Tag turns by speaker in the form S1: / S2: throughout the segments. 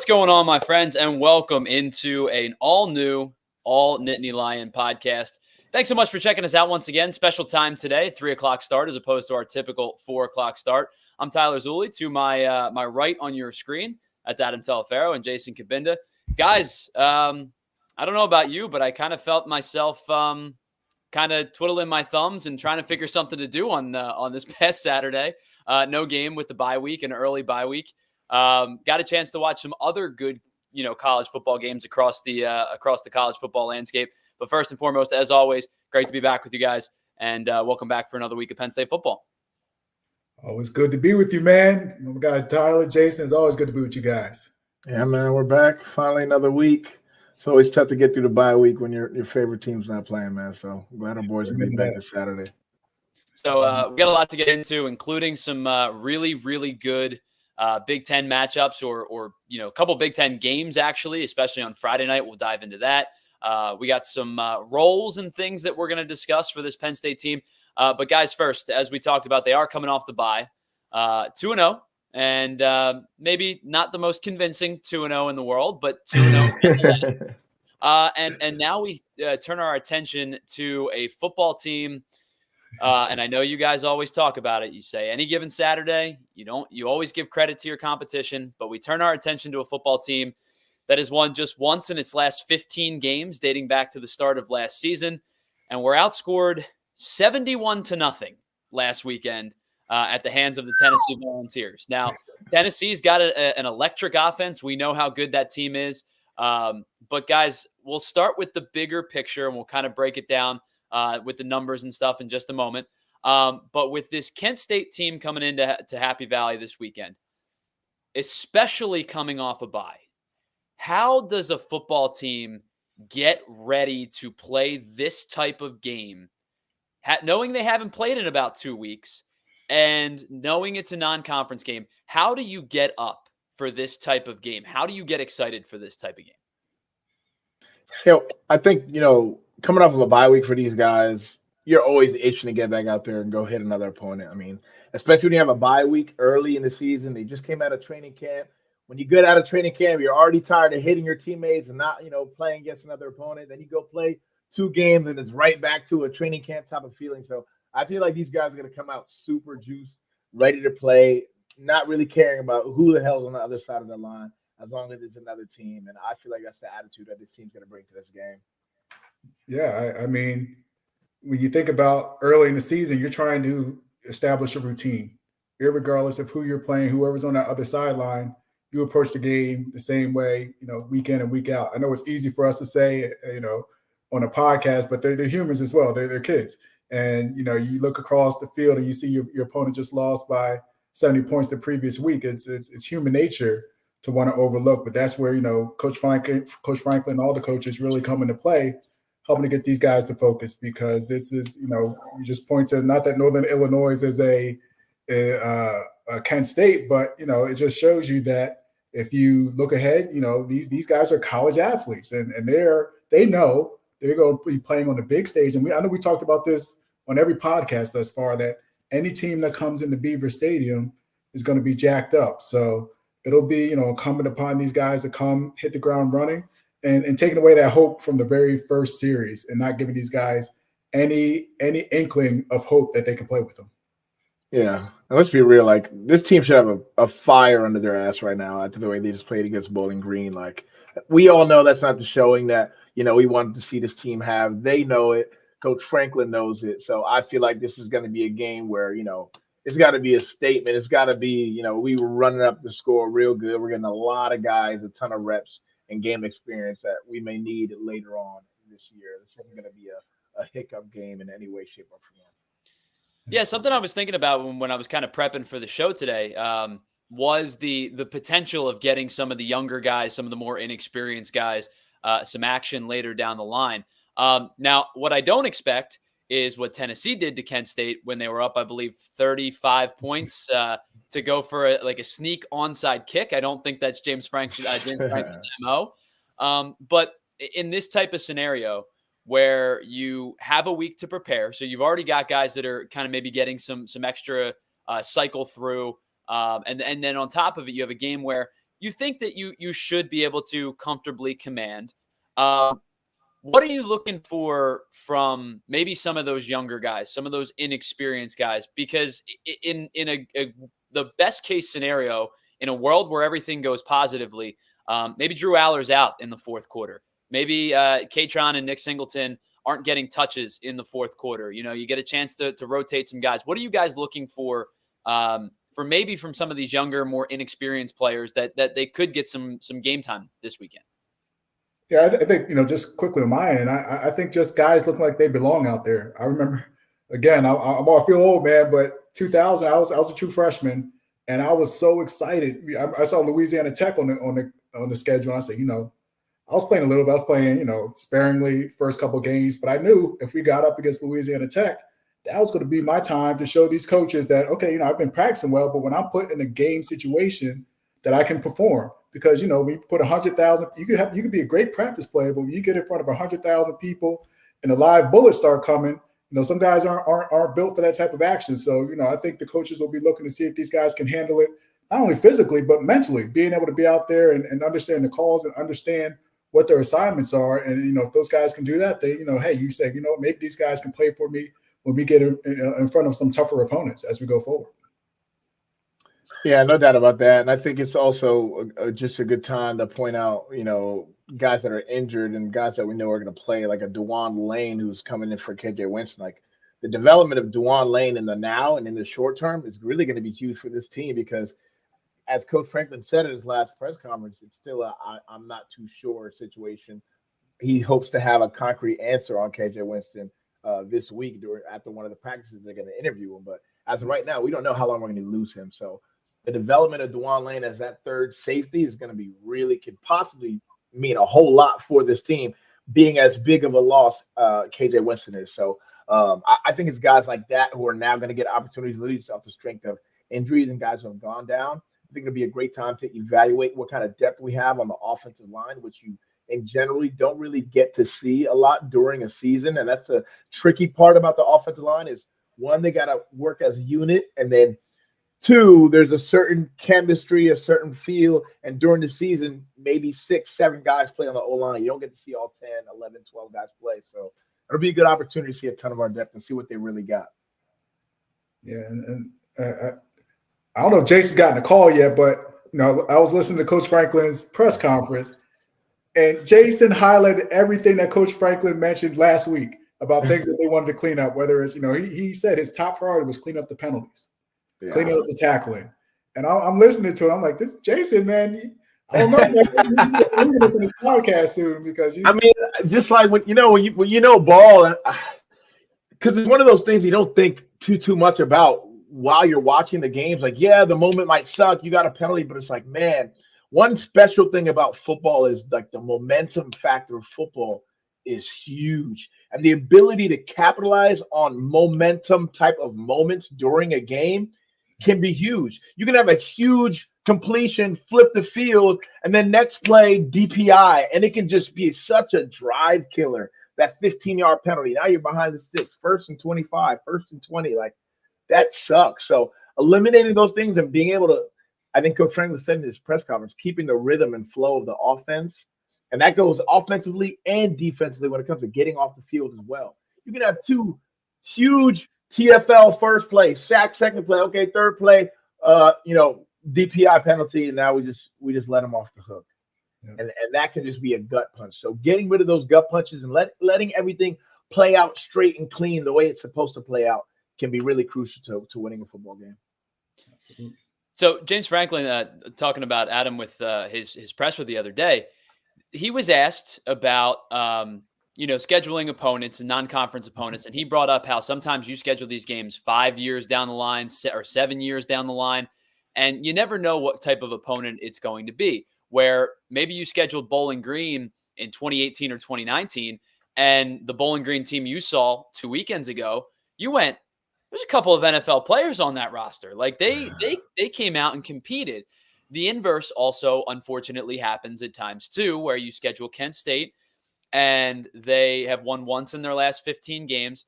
S1: What's going on, my friends, and welcome into an all-new All Nittany Lion podcast. Thanks so much for checking us out once again. Special time today, 3 o'clock start as opposed to our typical 4 o'clock start. I'm Tyler Zulli. To my right on your screen, that's Adam Taliaferro and Jason Cabinda. Guys, I don't know about you, but I kind of felt myself kind of twiddling my thumbs and trying to figure something to do on this past Saturday. No game with the bye week, an early bye week. Got a chance to watch some other good, college football games across the college football landscape. But first and foremost, as always, great to be back with you guys, and welcome back for another week of Penn State football.
S2: Always good to be with you, man. We got Tyler, Jason. It's always good to be with you guys.
S3: Yeah, man, we're back. Finally, another week. It's always tough to get through the bye week when your favorite team's not playing, man. So I'm glad our boys are going to be back this Saturday.
S1: So we got a lot to get into, including some really, really good Big Ten matchups or a couple Big Ten games, actually, especially on Friday night. We'll dive into that. We got some roles and things that we're going to discuss for this Penn State team. But guys, first, as we talked about, they are coming off the bye, 2-0, and maybe not the most convincing 2-0 in the world, but 2-0. And now we turn our attention to a football team. And I know you guys always talk about it. You say any given Saturday, you always give credit to your competition, but we turn our attention to a football team that has won just once in its last 15 games, dating back to the start of last season. And we're outscored 71-0 last weekend at the hands of the Tennessee Volunteers. Now, Tennessee's got an electric offense. We know how good that team is. But guys, we'll start with the bigger picture and we'll kind of break it down with the numbers and stuff in just a moment. But with this Kent State team coming into Happy Valley this weekend, especially coming off a bye, how does a football team get ready to play this type of game, knowing they haven't played in about 2 weeks and knowing it's a non-conference game? How do you get up for this type of game? How do you get excited for this type of game?
S3: I think, coming off of a bye week for these guys, you're always itching to get back out there and go hit another opponent. I mean, especially when you have a bye week early in the season. They just came out of training camp. When you get out of training camp, you're already tired of hitting your teammates and not, playing against another opponent. Then you go play 2 games and it's right back to a training camp type of feeling. So I feel like these guys are going to come out super juiced, ready to play, not really caring about who the hell's on the other side of the line, as long as it's another team. And I feel like that's the attitude that this team's going to bring to this game.
S2: Yeah, I mean, when you think about early in the season, you're trying to establish a routine. Irregardless of who you're playing, whoever's on that other sideline, you approach the game the same way, week in and week out. I know it's easy for us to say, on a podcast, but they're humans as well. They're kids. And, you look across the field and you see your opponent just lost by 70 points the previous week. It's human nature to want to overlook. But that's where, Coach Franklin, all the coaches really come into play, helping to get these guys to focus, because this is, you just point to, not that Northern Illinois is a Kent State, but, it just shows you that if you look ahead, these guys are college athletes and they know they're going to be playing on the big stage. And I know we talked about this on every podcast thus far, that any team that comes into Beaver Stadium is going to be jacked up. So it'll be, incumbent upon these guys to come hit the ground running and taking away that hope from the very first series and not giving these guys any inkling of hope that they can play with them. Yeah.
S3: And let's be real. Like, this team should have a fire under their ass right now after the way they just played against Bowling Green. Like, we all know that's not the showing that, we wanted to see this team have. They know it. Coach Franklin knows it. So I feel like this is going to be a game where, it's got to be a statement. It's got to be, we were running up the score real good. We're getting a lot of guys, a ton of reps and game experience that we may need later on this year. This isn't going to be a hiccup game in any way, shape, or form.
S1: Yeah, something I was thinking about when I was kind of prepping for the show today was the potential of getting some of the younger guys, some of the more inexperienced guys, some action later down the line. Now, what I don't expect is what Tennessee did to Kent State when they were up, I believe, 35 points to go for a sneak onside kick. I don't think that's James Franklin's MO. But in this type of scenario, where you have a week to prepare. So you've already got guys that are kind of maybe getting some extra cycle through. And then on top of it, you have a game where, you think that you should be able to comfortably command. What are you looking for from maybe some of those younger guys, some of those inexperienced guys? Because in the best case scenario, in a world where everything goes positively, maybe Drew Allar's out in the fourth quarter. Maybe Katron and Nick Singleton aren't getting touches in the fourth quarter. You get a chance to rotate some guys. What are you guys looking for maybe from some of these younger, more inexperienced players that they could get some game time this weekend?
S2: Yeah, I think, just quickly on my end, I think just guys looking like they belong out there. I remember, again, I feel old, man, but 2000, I was a true freshman, and I was so excited. I saw Louisiana Tech on the schedule, and I said, I was playing a little bit. I was playing, sparingly first couple of games, but I knew if we got up against Louisiana Tech, that was going to be my time to show these coaches that, okay, I've been practicing well, but when I'm put in a game situation, that I can perform. Because, we put 100,000, you could be a great practice player, but when you get in front of 100,000 people and the live bullets start coming, some guys aren't built for that type of action. So, I think the coaches will be looking to see if these guys can handle it, not only physically, but mentally, being able to be out there and understand the calls and understand what their assignments are. And, if those guys can do that, they, hey, you say, maybe these guys can play for me when we get in front of some tougher opponents as we go forward.
S3: Yeah, no doubt about that. And I think it's also just a good time to point out, guys that are injured and guys that we know are going to play, like a DeJuan Lane who's coming in for KJ Winston. Like the development of DeJuan Lane in the now and in the short term is really going to be huge for this team because, as Coach Franklin said at his last press conference, it's still I'm not too sure situation. He hopes to have a concrete answer on KJ Winston this week after one of the practices they're going to interview him. But as of right now, we don't know how long we're going to lose him. So the development of DeJuan Lane as that third safety is going to be could possibly mean a whole lot for this team, being as big of a loss KJ Winston is. So I think it's guys like that who are now going to get opportunities, literally off the strength of injuries and guys who have gone down. I think it'll be a great time to evaluate what kind of depth we have on the offensive line, which you in generally don't really get to see a lot during a season. And that's a tricky part about the offensive line is, one, they got to work as a unit, and then two, there's a certain chemistry, a certain feel, and during the season, maybe 6, 7 guys play on the O-line. You don't get to see all 10, 11, 12 guys play. So it'll be a good opportunity to see a ton of our depth and see what they really got.
S2: Yeah, and I don't know if Jason's gotten a call yet, but I was listening to Coach Franklin's press conference, and Jason highlighted everything that Coach Franklin mentioned last week about things that they wanted to clean up, whether it's, he said his top priority was clean up the penalties. Yeah. Cleaning up the tackling. And I'm listening to it. I'm like, this Jason, man, I don't know, man. You're going to listen to this podcast soon because
S3: just like when you know ball, because it's one of those things you don't think too much about while you're watching the games. Like, yeah, the moment might suck. You got a penalty, but it's like, man, one special thing about football is like the momentum factor of football is huge. And the ability to capitalize on momentum type of moments during a game can be huge. You can have a huge completion, flip the field, and then next play DPI, and it can just be such a drive killer. That 15-yard penalty. Now you're behind the sticks, 1st and 25, 1st and 20. Like that sucks. So eliminating those things and being able to, I think Coach Franklin said in his press conference, keeping the rhythm and flow of the offense, and that goes offensively and defensively when it comes to getting off the field as well. You can have 2 huge TFL first play, sack second play, okay, third play, DPI penalty, and now we just let them off the hook. Yeah. And that can just be a gut punch. So getting rid of those gut punches and letting everything play out straight and clean the way it's supposed to play out can be really crucial to winning a football game.
S1: So James Franklin, talking about Adam with his presser the other day, he was asked about scheduling opponents and non-conference opponents. And he brought up how sometimes you schedule these games 5 years down the line or 7 years down the line, and you never know what type of opponent it's going to be, where maybe you scheduled Bowling Green in 2018 or 2019, and the Bowling Green team you saw 2 weekends ago, you went, there's a couple of NFL players on that roster. Like they came out and competed. The inverse also, unfortunately, happens at times too, where you schedule Kent State, and they have won once in their last 15 games.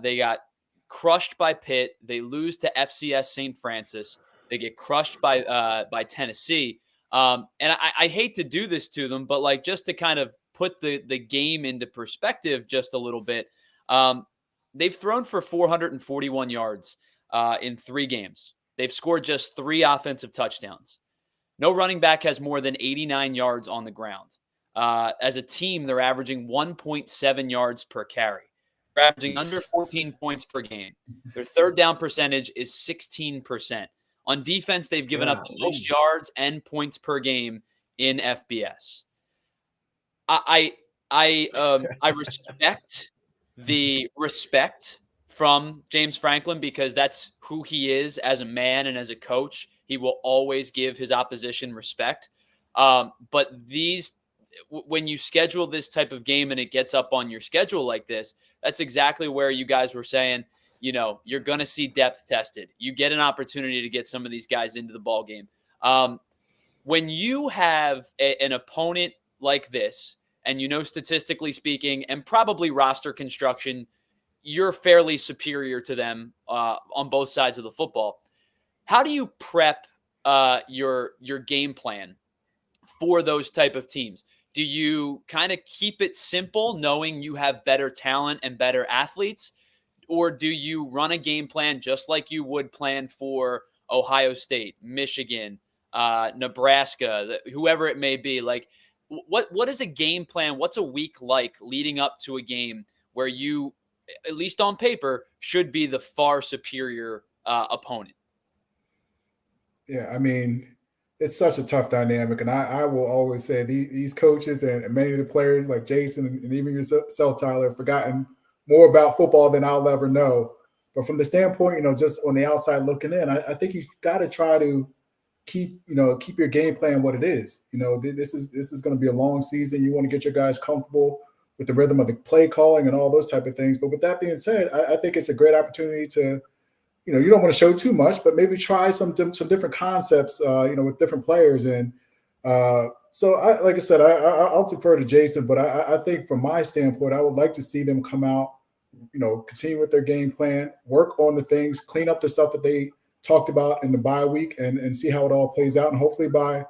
S1: They got crushed by Pitt. They lose to FCS St. Francis. They get crushed by Tennessee. And I hate to do this to them, but like just to kind of put the game into perspective just a little bit, they've thrown for 441 yards in 3 games. They've scored just 3 offensive touchdowns. No running back has more than 89 yards on the ground. As a team, they're averaging 1.7 yards per carry. They're averaging under 14 points per game. Their third down percentage is 16%. On defense, they've given up the most yards and points per game in FBS. I respect the respect from James Franklin because that's who he is as a man and as a coach. He will always give his opposition respect. But when you schedule this type of game and it gets up on your schedule like this, that's exactly where you guys were saying, you're going to see depth tested. You get an opportunity to get some of these guys into the ball game. When you have an opponent like this, and statistically speaking, and probably roster construction, you're fairly superior to them on both sides of the football. How do you prep your game plan for those type of teams? Do you kind of keep it simple, knowing you have better talent and better athletes? Or do you run a game plan just like you would plan for Ohio State, Michigan, Nebraska, whoever it may be? Like, what is a game plan? What's a week like leading up to a game where you, at least on paper, should be the far superior opponent?
S2: Yeah, I mean, it's such a tough dynamic. And I will always say these coaches and many of the players like Jason and even yourself, Tyler, have forgotten more about football than I'll ever know. But from the standpoint, just on the outside looking in, I think you got to try to keep your game plan what it is. This is going to be a long season. You want to get your guys comfortable with the rhythm of the play calling and all those type of things. But with that being said, I think it's a great opportunity to, you don't want to show too much, but maybe try some different concepts, with different players. And so, like I said, I'll defer to Jason, but I think from my standpoint, I would like to see them come out, continue with their game plan, work on the things, clean up the stuff that they talked about in the bye week, and see how it all plays out. And hopefully by,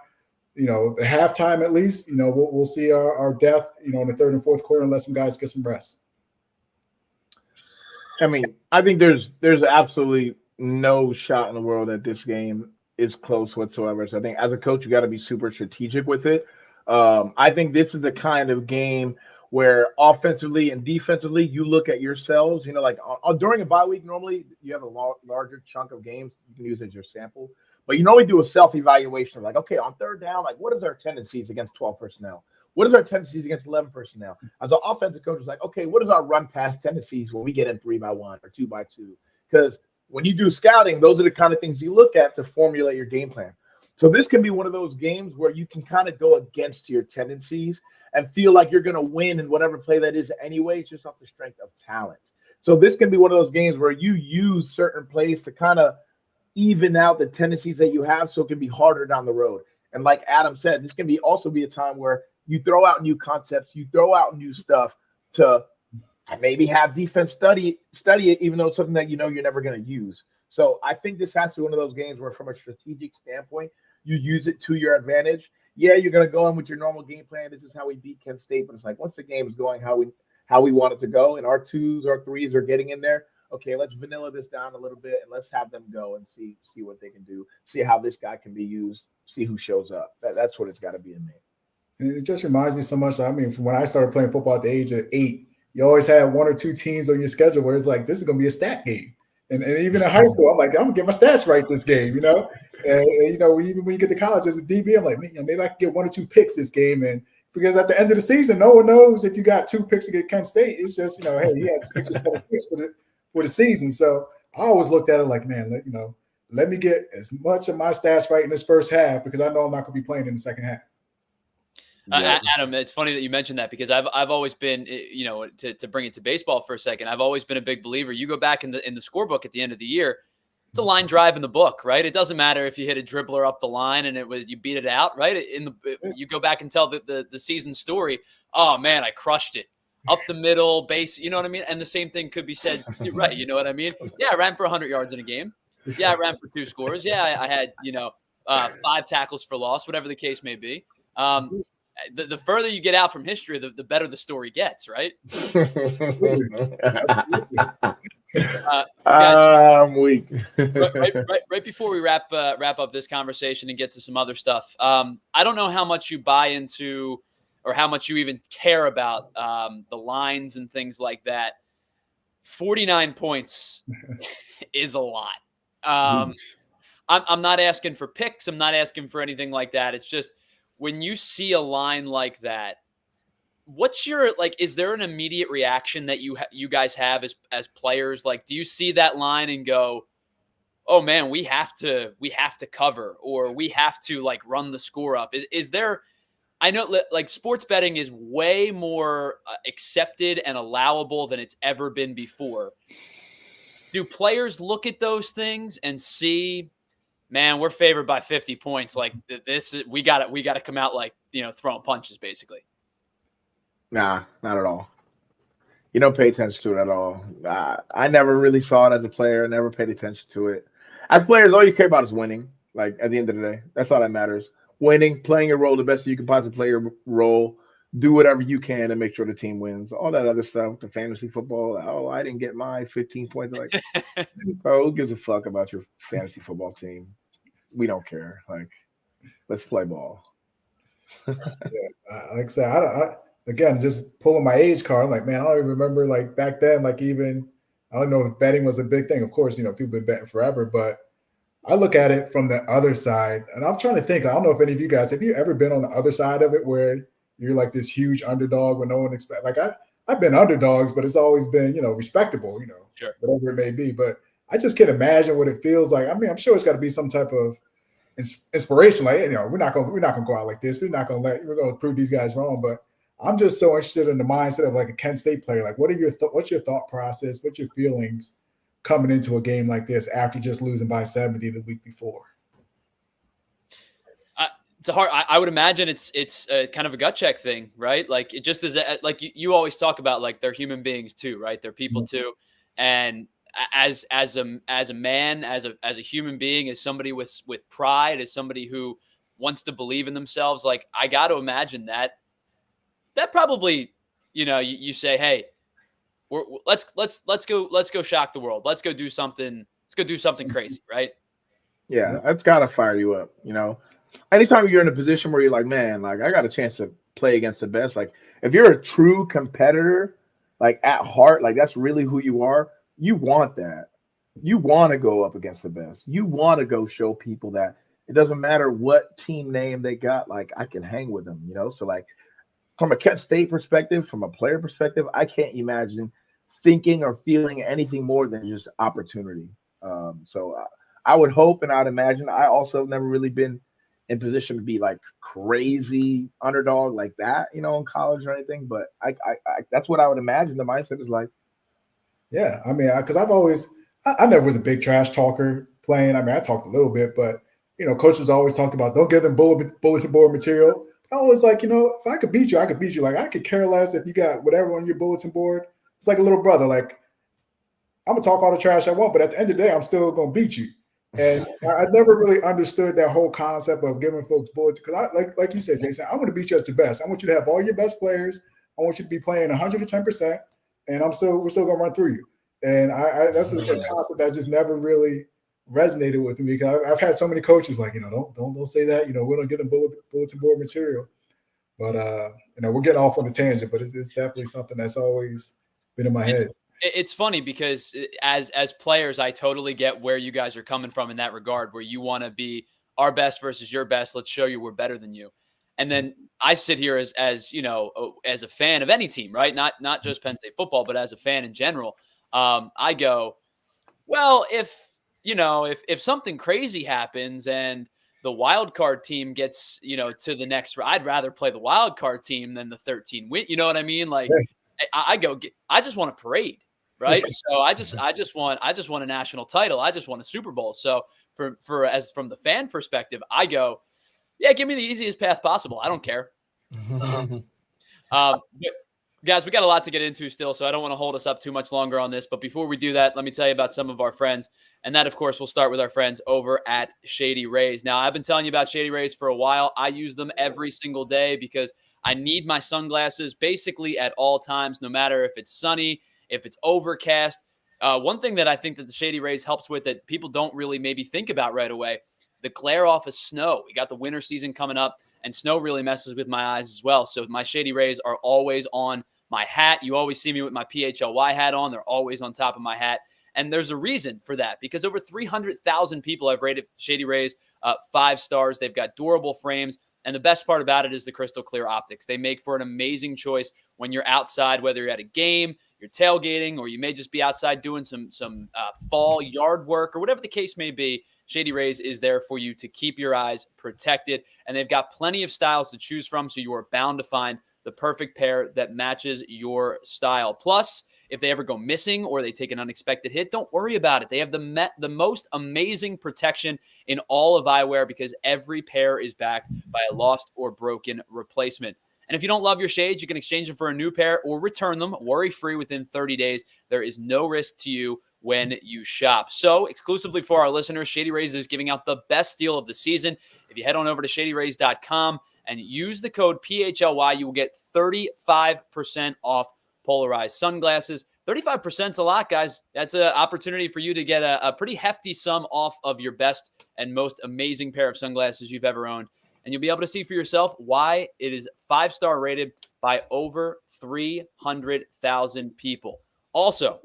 S2: the halftime at least, we'll see our depth, in the third and fourth quarter and let some guys get some rest.
S3: I mean, I think there's absolutely no shot in the world that this game is close whatsoever. So I think as a coach, you got to be super strategic with it. I think this is the kind of game where offensively and defensively, you look at yourselves, during a bye week, normally you have a larger chunk of games you can use as your sample, but you normally do a self-evaluation of like, okay, on third down, like what is our tendencies against 12 personnel? What is our tendencies against 11 personnel? As an offensive coach, it's like, okay, what is our run pass tendencies when we get in 3-by-1 or 2-by-2? Because when you do scouting, those are the kind of things you look at to formulate your game plan. So this can be one of those games where you can kind of go against your tendencies and feel like you're going to win in whatever play that is anyway. It's just off the strength of talent. So this can be one of those games where you use certain plays to kind of even out the tendencies that you have so it can be harder down the road. And like Adam said, this can also be a time where you throw out new concepts, you throw out new stuff to maybe have defense study it, even though it's something that you're never going to use. So I think this has to be one of those games where from a strategic standpoint, you use it to your advantage. Yeah, you're going to go in with your normal game plan. This is how we beat Kent State. But it's like once the game is going how we want it to go and our 2s, our 3s are getting in there, okay, let's vanilla this down a little bit and let's have them go and see what they can do, see how this guy can be used, see who shows up. That's what it's got to be in me.
S2: And it just reminds me so much. I mean, from when I started playing football at the age of 8, you always had 1 or 2 teams on your schedule where it's like, this is going to be a stat game. And even in high school, I'm like, I'm going to get my stats right this game, And even when you get to college as a DB, I'm like, man, maybe I can get 1 or 2 picks this game. And because at the end of the season, no one knows if you got 2 picks against Kent State. It's just, hey, he has 6 or 7 picks for the season. So I always looked at it like, man, let me get as much of my stats right in this first half because I know I'm not going to be playing in the second half.
S1: Adam, it's funny that you mentioned that because I've always been, to bring it to baseball for a second, I've always been a big believer. You go back in the scorebook at the end of the year, it's a line drive in the book, right? It doesn't matter if you hit a dribbler up the line and you beat it out, right? You go back and tell the season story. Oh man, I crushed it up the middle base. You know what I mean? And the same thing could be said. You're right. You know what I mean? Yeah, I ran for 100 yards in a game. Yeah, I ran for 2 scores. Yeah, I had 5 tackles for loss, whatever the case may be. The further you get out from history, the better the story gets, right?
S3: I'm weak.
S1: right before we wrap up this conversation and get to some other stuff, I don't know how much you buy into or how much you even care about the lines and things like that. 49 points is a lot. I'm not asking for picks. I'm not asking for anything like that. It's just when you see a line like that, what's your is there an immediate reaction that you guys have as players? Like, do you see that line and go, oh man, we have to cover, or we have to run the score up? Is there, I know sports betting is way more accepted and allowable than it's ever been before. Do players look at those things and see, man, we're favored by 50 points. We got to come out throwing punches basically?
S3: Nah, not at all. You don't pay attention to it at all. I never really saw it as a player. Never paid attention to it. As players, all you care about is winning. At the end of the day, that's all that matters. Winning, playing your role the best you can possibly play your role. Do whatever you can to make sure the team wins. All that other stuff, the fantasy football. Oh, I didn't get my 15 points. Bro, who gives a fuck about your fantasy football team? We don't care. Let's play ball.
S2: Yeah, like I said, again, just pulling my age card, man, I don't even remember back then, even, I don't know if betting was a big thing. Of course, people been betting forever, but I look at it from the other side, and I'm trying to think, I don't know if any of you guys, have you ever been on the other side of it where you're this huge underdog when no one expects, I've been underdogs, but it's always been, respectable,
S1: sure,
S2: whatever it may be. But I just can't imagine what it feels like. I mean, I'm sure it's got to be some type of inspiration. We're not gonna go out like this. We're gonna prove these guys wrong. But I'm just so interested in the mindset of a Kent State player. What's your thought process? What's your feelings coming into a game like this after just losing by 70 the week before?
S1: It's a hard. I would imagine it's kind of a gut check thing, right? It just is. You always talk about they're human beings too, right? They're people too, and as a man, as a human being, as somebody with pride, as somebody who wants to believe in themselves, I got to imagine that probably, you say, hey, let's go shock the world. Let's go do something crazy, right?
S3: Yeah, that's gotta fire you up. Anytime you're in a position where you're like, man, I got a chance to play against the best. If you're a true competitor, at heart, that's really who you are. You want that. You want to go up against the best. You want to go show people that it doesn't matter what team name they got. I can hang with them. So from a Kent State perspective, from a player perspective, I can't imagine thinking or feeling anything more than just opportunity. So I would hope and I'd imagine. I also have never really been in position to be crazy underdog like that, in college or anything. But I that's what I would imagine the mindset is like.
S2: Yeah, I mean, because I never was a big trash talker playing. I mean, I talked a little bit, but coaches always talked about don't give them bulletin board material. I was if I could beat you, I could beat you. I could care less if you got whatever on your bulletin board. It's like a little brother. I'm gonna talk all the trash I want, but at the end of the day, I'm still gonna beat you. And I never really understood that whole concept of giving folks bullets because like you said, Jason, I want to beat you at your best. I want you to have all your best players. I want you to be playing 110%, and we're still gonna run through you. And that's a concept that just never really resonated with me because I've had so many coaches don't say that. We don't give them bulletin board material. But we're getting off on a tangent, but it's definitely something that's always been in my head.
S1: It's funny because as players, I totally get where you guys are coming from in that regard, where you want to be our best versus your best. Let's show you we're better than you. And then I sit here as a fan of any team, right? Not just Penn State football, but as a fan in general. I go, well, if something crazy happens and the wild card team gets, to the next, I'd rather play the wild card team than the 13 win. You know what I mean? I just want a parade, right? So I just want a national title. I just want a Super Bowl. So from the fan perspective, I go, yeah, give me the easiest path possible. I don't care. Guys, we got a lot to get into still, so I don't want to hold us up too much longer on this. But before we do that, let me tell you about some of our friends. And that, of course, will start with our friends over at Shady Rays. Now, I've been telling you about Shady Rays for a while. I use them every single day because I need my sunglasses basically at all times, no matter if it's sunny, if it's overcast. One thing that I think that the Shady Rays helps with that people don't really maybe think about right away, the glare off of snow. We got the winter season coming up, and snow really messes with my eyes as well. So my Shady Rays are always on my hat. You always see me with my PHLY hat on. They're always on top of my hat. And there's a reason for that, because over 300,000 people have rated Shady Rays 5 stars. They've got durable frames. And the best part about it is the crystal clear optics. They make for an amazing choice when you're outside, whether you're at a game, you're tailgating, or you may just be outside doing some fall yard work or whatever the case may be. Shady Rays is there for you to keep your eyes protected. And they've got plenty of styles to choose from, so you are bound to find the perfect pair that matches your style. Plus, if they ever go missing or they take an unexpected hit, don't worry about it. They have the most amazing protection in all of eyewear because every pair is backed by a lost or broken replacement. And if you don't love your shades, you can exchange them for a new pair or return them worry-free within 30 days. There is no risk to you when you shop. So exclusively for our listeners, Shady Rays is giving out the best deal of the season. If you head on over to shadyrays.com and use the code PHLY, you will get 35% off polarized sunglasses. 35% is a lot, guys. That's an opportunity for you to get a pretty hefty sum off of your best and most amazing pair of sunglasses you've ever owned. And you'll be able to see for yourself why it is 5-star rated by over 300,000 people. Also,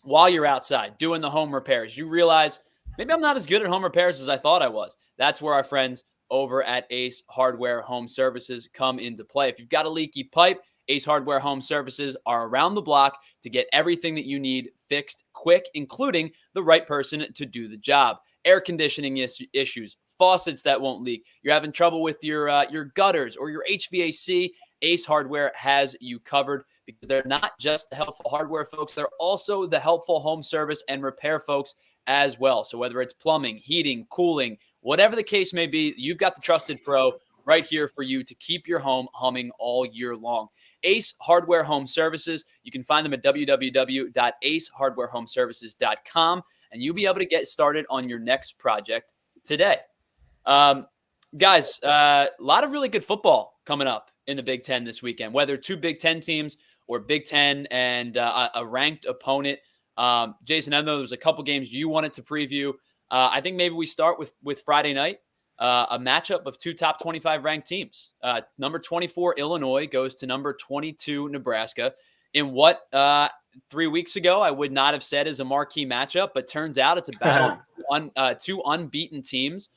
S1: while you're outside doing the home repairs, you realize maybe I'm not as good at home repairs as I thought I was. That's where our friends over at Ace Hardware Home Services come into play. If you've got a leaky pipe, Ace Hardware Home Services are around the block to get everything that you need fixed quick, including the right person to do the job. Air conditioning issues, faucets that won't leak, you're having trouble with your gutters or your HVAC, Ace Hardware has you covered because they're not just the helpful hardware folks, they're also the helpful home service and repair folks as well. So whether it's plumbing, heating, cooling, whatever the case may be, you've got the trusted pro right here for you to keep your home humming all year long. Ace Hardware Home Services, you can find them at www.acehardwarehomeservices.com, and you'll be able to get started on your next project today. Guys, a lot of really good football coming up in the Big Ten this weekend, whether 2 Big Ten teams or Big Ten and a ranked opponent. Jason, I know there's a couple games you wanted to preview. I think maybe we start with Friday night, a matchup of 2 top 25 ranked teams. Number 24, Illinois, goes to number 22, Nebraska. In what 3 weeks ago I would not have said is a marquee matchup, but turns out it's a battle on 2 unbeaten teams.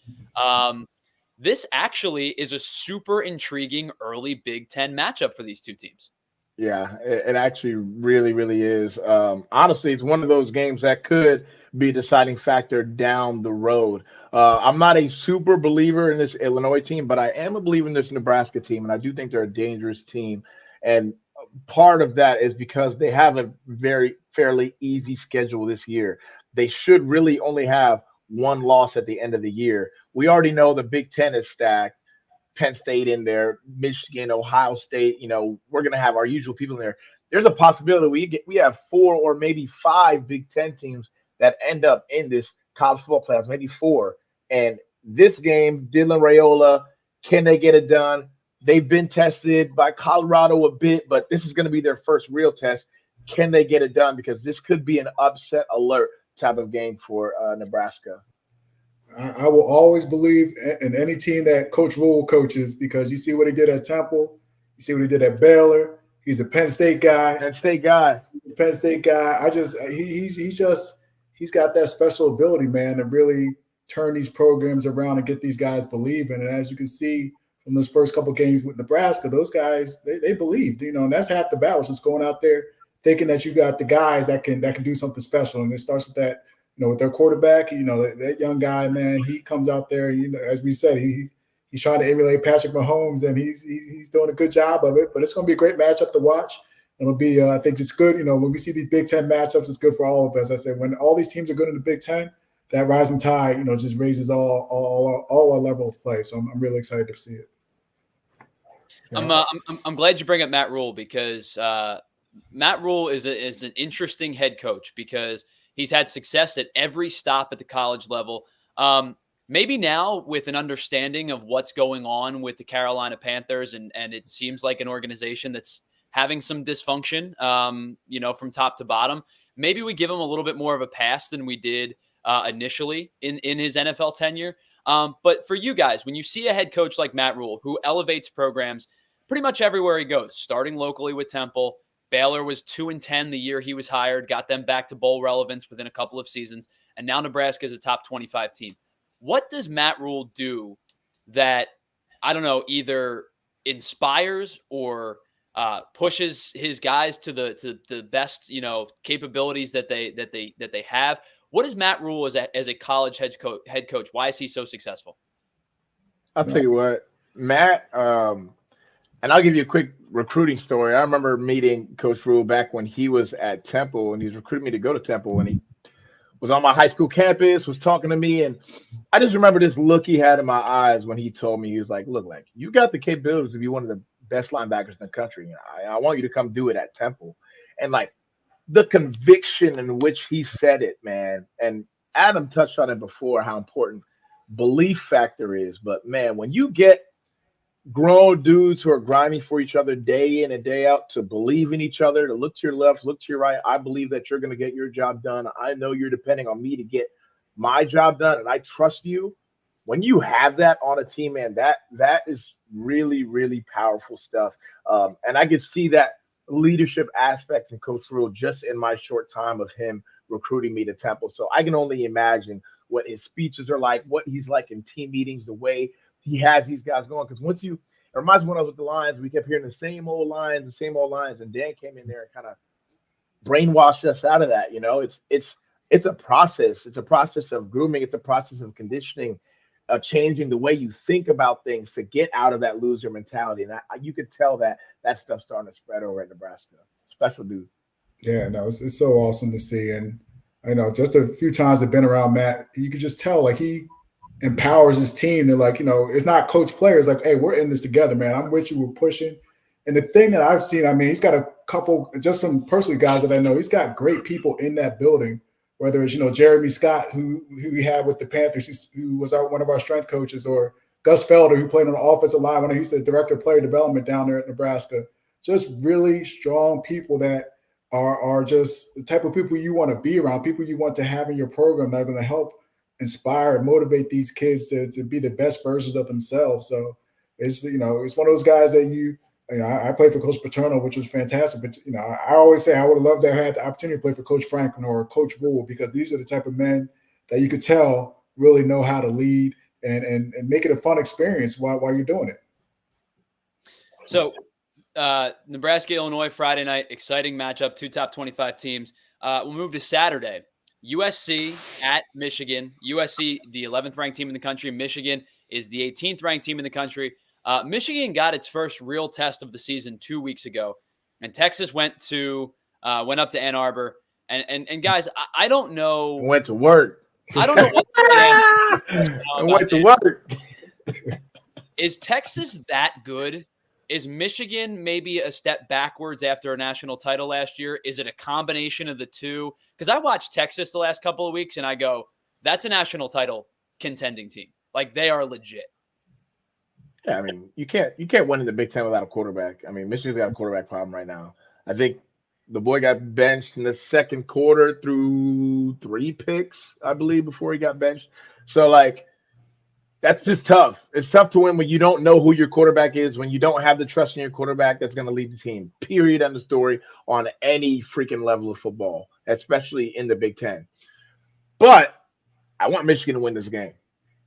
S1: This actually is a super intriguing early Big Ten matchup for these 2 teams.
S3: Yeah, it actually really, really is. Honestly, it's one of those games that could be a deciding factor down the road. I'm not a super believer in this Illinois team, but I am a believer in this Nebraska team, and I do think they're a dangerous team. And part of that is because they have a fairly easy schedule this year. They should really only have 1 loss at the end of the year. We already know the Big Ten is stacked. Penn State in there, Michigan, Ohio State, we're going to have our usual people in there. There's a possibility we have 4 or maybe 5 Big Ten teams that end up in this college football playoffs, maybe 4. And this game, Dylan Raiola, can they get it done? They've been tested by Colorado a bit, but this is going to be their first real test. Can they get it done? Because this could be an upset alert type of game for Nebraska.
S2: I will always believe in any team that Coach Rule coaches because you see what he did at Temple. You see what he did at Baylor. He's a Penn State guy.
S3: Penn State guy.
S2: He's got that special ability, man, to really turn these programs around and get these guys believing. And as you can see from those first couple games with Nebraska, those guys, they believed, and that's half the battle. Just going out there thinking that you got the guys that can do something special. And it starts with that. With their quarterback, that young guy, man, he comes out there. As we said, he's trying to emulate Patrick Mahomes, and he's doing a good job of it. But it's going to be a great matchup to watch. It'll be, I think, it's good. When we see these Big Ten matchups, it's good for all of us. I said, when all these teams are good in the Big Ten, that rising tide, just raises all our level of play. So I'm really excited to see it.
S1: I'm glad you bring up Matt Rule because Matt Rule is an interesting head coach because he's had success at every stop at the college level. Maybe now with an understanding of what's going on with the Carolina Panthers, and it seems like an organization that's having some dysfunction, from top to bottom. Maybe we give him a little bit more of a pass than we did initially in his NFL tenure. But for you guys, when you see a head coach like Matt Rule, who elevates programs pretty much everywhere he goes, starting locally with Temple, Baylor was 2-10 the year he was hired, got them back to bowl relevance within a couple of seasons, and now Nebraska is a top 25 team. What does Matt Rule do that, I don't know, either inspires or pushes his guys to the best, capabilities that they have? What is Matt Rule as a college head coach? Why is he so successful?
S3: I'll tell you what, Matt, and I'll give you a quick recruiting story. I remember meeting Coach Rule back when he was at Temple, and he was recruiting me to go to Temple, and he was on my high school campus, was talking to me, and I just remember this look he had in my eyes when he told me, he was like, look, like, you got the capabilities to be one of the best linebackers in the country. I want you to come do it at Temple. And, like, the conviction in which he said it, man, and Adam touched on it before, how important belief factor is. But, man, when you get grown dudes who are grinding for each other day in and day out to believe in each other, to look to your left, look to your right. I believe that you're going to get your job done. I know you're depending on me to get my job done, and I trust you. When you have that on a team, man, that is really, really powerful stuff. And I could see that leadership aspect in Coach Rule just in my short time of him recruiting me to Temple. So I can only imagine what his speeches are like, what he's like in team meetings, the way he has these guys going. Because it reminds me when I was with the Lions, we kept hearing the same old lines, and Dan came in there and kind of brainwashed us out of that. It's a process. It's a process of grooming. It's a process of conditioning, changing the way you think about things to get out of that loser mentality. And you could tell that stuff's starting to spread over at Nebraska. Special dude.
S2: Yeah, no, it's so awesome to see. And I know just a few times I've been around Matt, you could just tell, like, he empowers his team to, like, it's not coach players, like, hey, we're in this together, man. I'm with you. We're pushing. And the thing that I've seen, I mean, he's got a couple, just some personal guys that I know. He's got great people in that building, whether it's, Jeremy Scott, who we had with the Panthers, who was one of our strength coaches, or Gus Felder, who played on the offensive line when he's the director of player development down there at Nebraska. Just really strong people that are just the type of people you want to be around, people you want to have in your program that are going to help inspire and motivate these kids to be the best versions of themselves. So it's, it's one of those guys that I played for Coach Paterno, which was fantastic. But, I always say I would have loved to have had the opportunity to play for Coach Franklin or Coach Rule, because these are the type of men that you could tell really know how to lead and make it a fun experience while you're doing it.
S1: So Nebraska, Illinois, Friday night, exciting matchup, two top 25 teams. We'll move to Saturday. USC at Michigan. USC, the 11th ranked team in the country. Michigan is the 18th ranked team in the country. Michigan got its first real test of the season 2 weeks ago, and Texas went up to Ann Arbor. And guys, I don't know.
S3: Went to work.
S1: I don't know what
S3: went to work.
S1: Is Texas that good? Is Michigan maybe a step backwards after a national title last year? Is it a combination of the two? Because I watched Texas the last couple of weeks, and I go, that's a national title contending team. Like, they are legit.
S3: Yeah, I mean, you can't win in the Big Ten without a quarterback. I mean, Michigan's got a quarterback problem right now. I think the boy got benched in the second quarter through 3 picks, I believe, before he got benched. So, like, that's just tough. It's tough to win when you don't know who your quarterback is, when you don't have the trust in your quarterback that's going to lead the team. Period. End of story on any freaking level of football, especially in the Big Ten. But I want Michigan to win this game.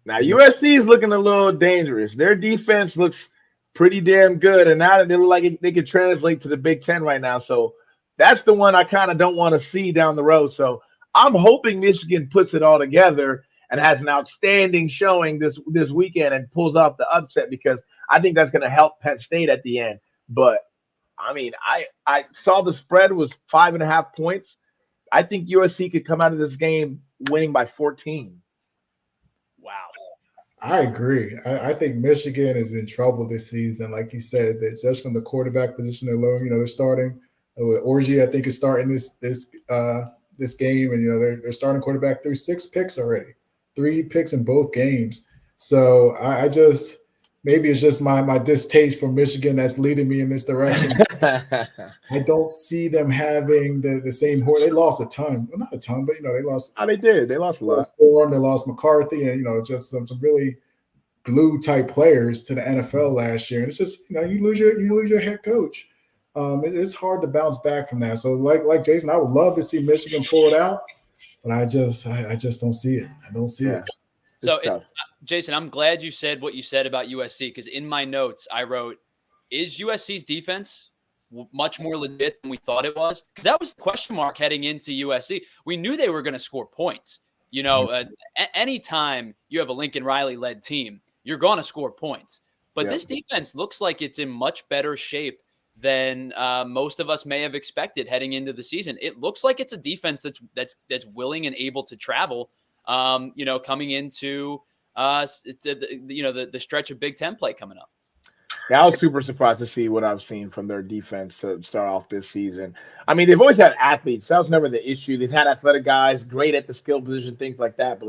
S3: Now, USC is looking a little dangerous. Their defense looks pretty damn good, and now they look like they can translate to the Big Ten right now. So that's the one I kind of don't want to see down the road. So I'm hoping Michigan puts it all together and has an outstanding showing this weekend and pulls off the upset, because I think that's going to help Penn State at the end. But, I mean, I saw the spread was 5.5 points. I think USC could come out of this game winning by 14.
S1: Wow.
S2: I agree. I think Michigan is in trouble this season. Like you said, that just from the quarterback position alone, they're starting with Orji, I think, is starting this game, and they're starting quarterback through 6 picks already, 3 picks in both games. So I just maybe it's just my distaste for Michigan that's leading me in this direction. I don't see them having the same horse. They lost a ton. Well, not a ton, but they lost.
S3: Oh, they did. They lost a lot.
S2: They lost McCarthy, and just some really glue type players to the NFL last year. And it's just you lose your head coach. It's hard to bounce back from that. So like Jason, I would love to see Michigan pull it out, but I just don't see it. I don't see it.
S1: So Jason, I'm glad you said what you said about USC, because in my notes I wrote, is USC's defense much more legit than we thought it was? Because that was the question mark heading into USC. We knew they were going to score points. Anytime you have a Lincoln Riley-led team, you're going to score points. But this defense looks like it's in much better shape than most of us may have expected heading into the season. It looks like it's a defense that's willing and able to travel. Coming into the stretch of Big Ten play coming up.
S3: Yeah, I was super surprised to see what I've seen from their defense to start off this season. I mean, they've always had athletes. That was never the issue. They've had athletic guys, great at the skill position, things like that. But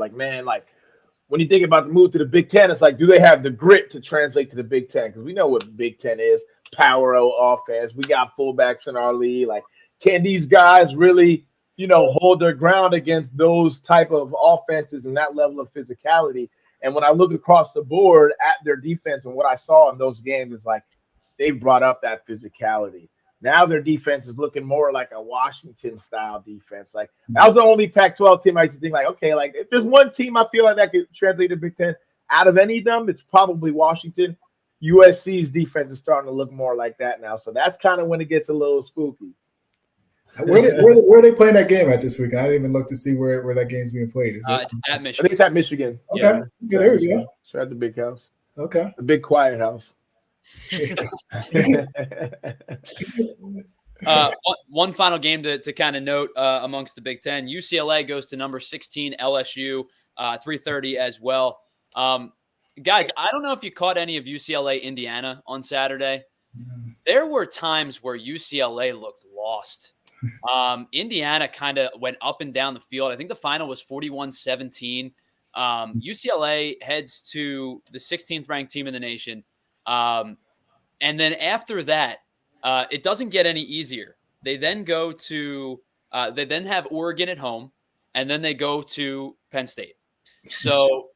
S3: when you think about the move to the Big Ten, it's like, do they have the grit to translate to the Big Ten? Because we know what Big Ten is, power offense. We got fullbacks in our league. Like, can these guys really, hold their ground against those type of offenses and that level of physicality? And when I look across the board at their defense and what I saw in those games, is like they brought up that physicality. Now their defense is looking more like a Washington-style defense. Like, that was the only Pac-12 team I used to think, if there's one team I feel like that could translate to Big Ten, out of any of them, it's probably Washington. USC's defense is starting to look more like that now. So that's kind of when it gets a little spooky.
S2: Where are they playing that game at this weekend? I didn't even look to see where that game's being played. Is it
S1: at Michigan?
S3: I think it's at Michigan.
S2: Okay. Yeah, there we go.
S3: So at the big house.
S2: Okay.
S3: The big quiet house.
S1: One final game to kind of note amongst the Big Ten. UCLA goes to number 16 LSU, 3:30 as well. Guys, I don't know if you caught any of UCLA Indiana on Saturday. There were times where UCLA looked lost. Indiana kind of went up and down the field. I think the final was 41-17. UCLA heads to the 16th ranked team in the nation. And then after that, it doesn't get any easier. They then go to they then have Oregon at home, and then they go to Penn State. So